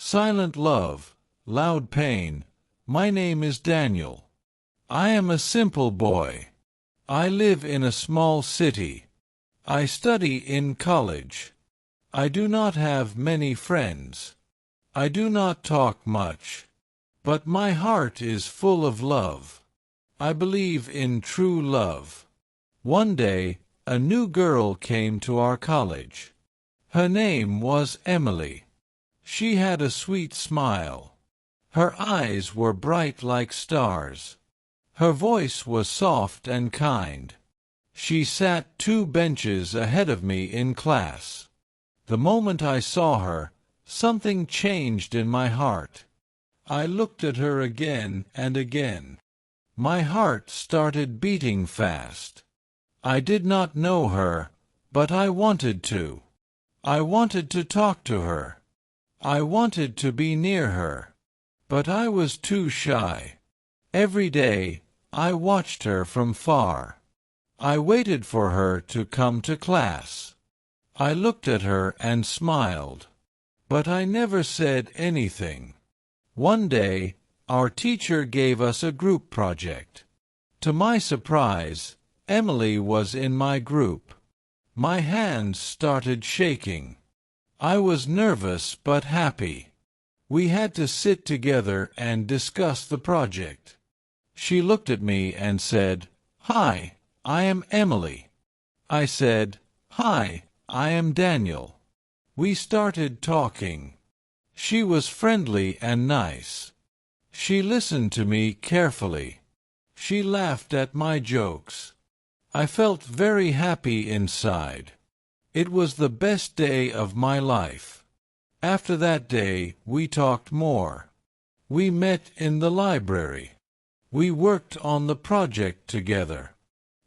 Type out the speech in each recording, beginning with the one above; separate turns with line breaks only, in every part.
Silent love, loud pain. My name is Daniel. I am a simple boy. I live in a small city. I study in college. I do not have many friends. I do not talk much. But my heart is full of love. I believe in true love. One day, a new girl came to our college. Her name was Emily. She had a sweet smile. Her eyes were bright like stars. Her voice was soft and kind. She sat 2 benches ahead of me in class. The moment I saw her, something changed in my heart. I looked at her again and again. My heart started beating fast. I did not know her, but I wanted to. I wanted to talk to her. I wanted to be near her. But I was too shy. Every day, I watched her from far. I waited for her to come to class. I looked at her and smiled. But I never said anything. One day, our teacher gave us a group project. To my surprise, Emily was in my group. My hands started shaking. I was nervous but happy. We had to sit together and discuss the project. She looked at me and said, "Hi, I am Emily." I said, "Hi, I am Daniel." We started talking. She was friendly and nice. She listened to me carefully. She laughed at my jokes. I felt very happy inside. It was the best day of my life. After that day, we talked more. We met in the library. We worked on the project together.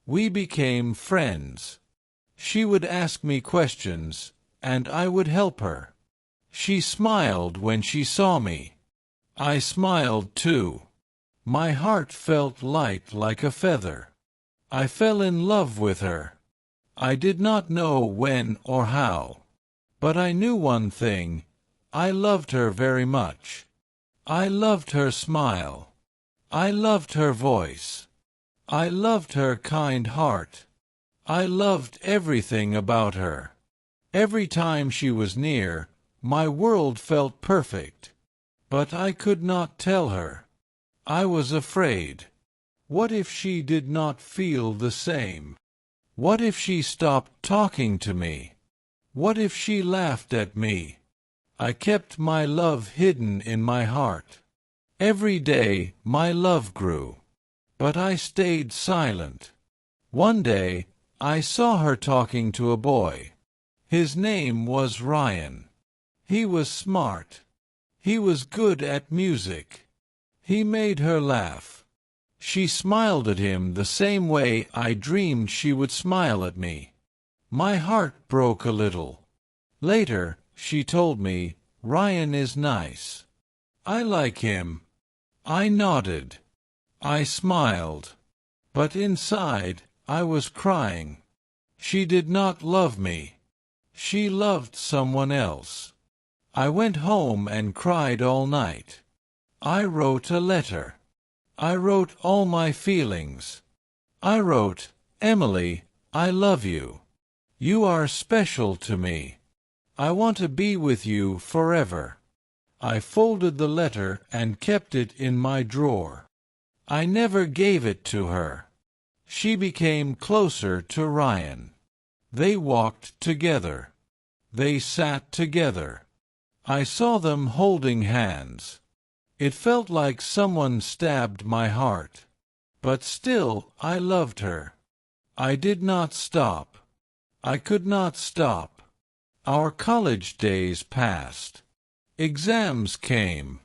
We became friends. She would ask me questions, and I would help her. She smiled when she saw me. I smiled too. My heart felt light like a feather. I fell in love with her. I did not know when or how. But I knew one thing. I loved her very much. I loved her smile. I loved her voice. I loved her kind heart. I loved everything about her. Every time she was near, my world felt perfect. But I could not tell her. I was afraid. What if she did not feel the same? What if she stopped talking to me? What if she laughed at me? I kept my love hidden in my heart. Every day my love grew. But I stayed silent. One day I saw her talking to a boy. His name was Ryan. He was smart. He was good at music. He made her laugh. She smiled at him the same way I dreamed she would smile at me. My heart broke a little. Later, she told me, "Ryan is nice. I like him." I nodded. I smiled. But inside, I was crying. She did not love me. She loved someone else. I went home and cried all night. I wrote a letter. I wrote all my feelings. I wrote, "Emily, I love you. You are special to me. I want to be with you forever." I folded the letter and kept it in my drawer. I never gave it to her. She became closer to Ryan. They walked together. They sat together. I saw them holding hands. It felt like someone stabbed my heart. But still I loved her. I did not stop. I could not stop. Our college days passed. Exams came.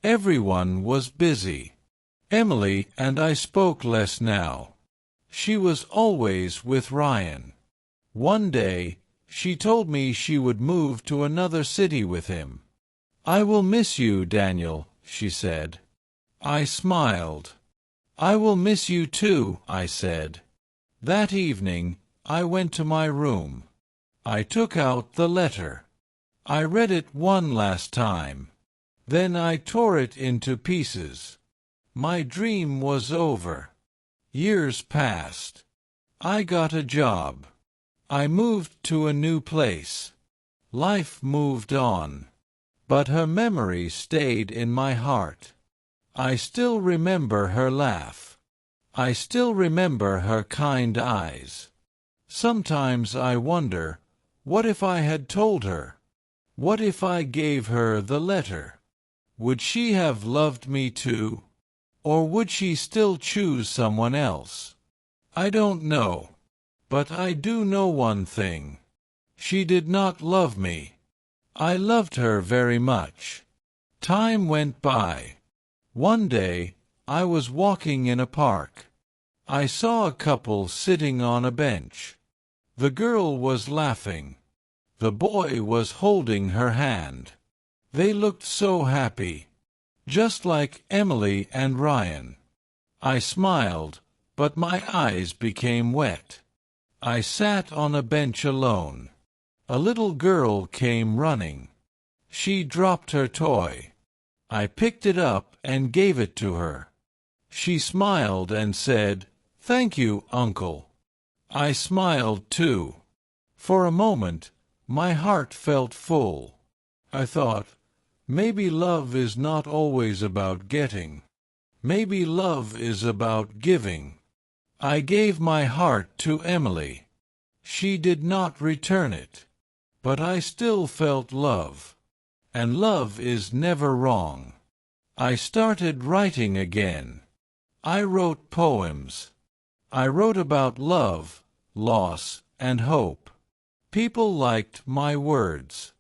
Everyone was busy. Emily and I spoke less now. She was always with Ryan. One day, she told me she would move to another city with him. "I will miss you, Daniel," she said. I smiled. "I will miss you too," I said. That evening, I went to my room. I took out the letter. I read it one last time. Then I tore it into pieces. My dream was over. Years passed. I got a job. I moved to a new place. Life moved on. But her memory stayed in my heart. I still remember her laugh. I still remember her kind eyes. Sometimes I wonder, what if I had told her? What if I gave her the letter? Would she have loved me too? Or would she still choose someone else? I don't know. But I do know one thing. She did not love me. I loved her very much. Time went by. One day, I was walking in a park. I saw a couple sitting on a bench. The girl was laughing. The boy was holding her hand. They looked so happy. Just like Emily and Ryan. I smiled, but my eyes became wet. I sat on a bench alone. A little girl came running. She dropped her toy. I picked it up and gave it to her. She smiled and said, "Thank you, Uncle." I smiled too. For a moment, my heart felt full. I thought, maybe love is not always about getting. Maybe love is about giving. I gave my heart to Emily. She did not return it. But I still felt love. And love is never wrong. I started writing again. I wrote poems. I wrote about love, loss, and hope. People liked my words.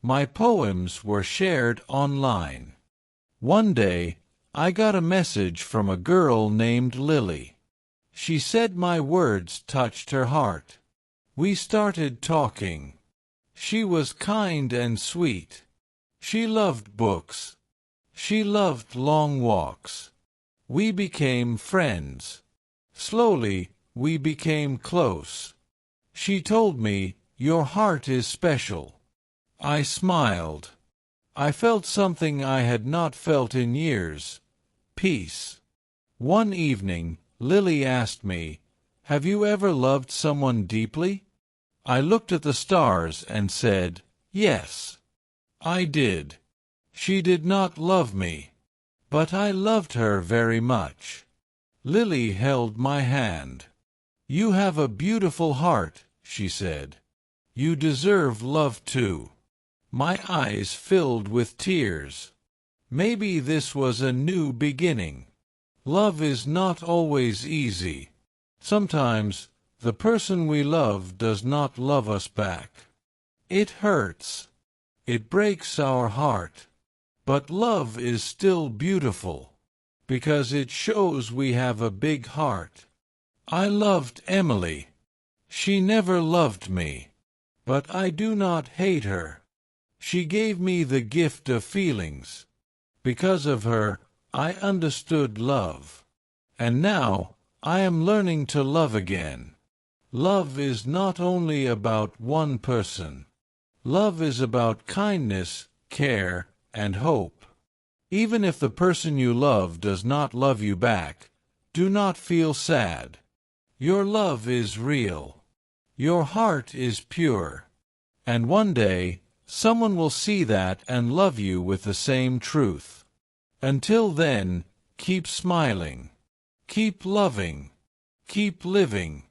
My poems were shared online. One day, I got a message from a girl named Lily. She said my words touched her heart. We started talking. She was kind and sweet. She loved books. She loved long walks. We became friends. Slowly, we became close. She told me, "Your heart is special." I smiled. I felt something I had not felt in years. Peace. One evening, Lily asked me, "Have you ever loved someone deeply?" I looked at the stars and said, "Yes, I did." She did not love me, but I loved her very much. Lily held my hand. "You have a beautiful heart," she said. "You deserve love too." My eyes filled with tears. Maybe this was a new beginning. Love is not always easy. Sometimes, the person we love does not love us back. It hurts. It breaks our heart. But love is still beautiful, because it shows we have a big heart. I loved Emily. She never loved me. But I do not hate her. She gave me the gift of feelings. Because of her, I understood love. And now, I am learning to love again. Love is not only about one person. Love is about kindness, care, and hope. Even if the person you love does not love you back, do not feel sad. Your love is real. Your heart is pure. And one day, someone will see that and love you with the same truth. Until then, keep smiling. Keep loving. Keep living.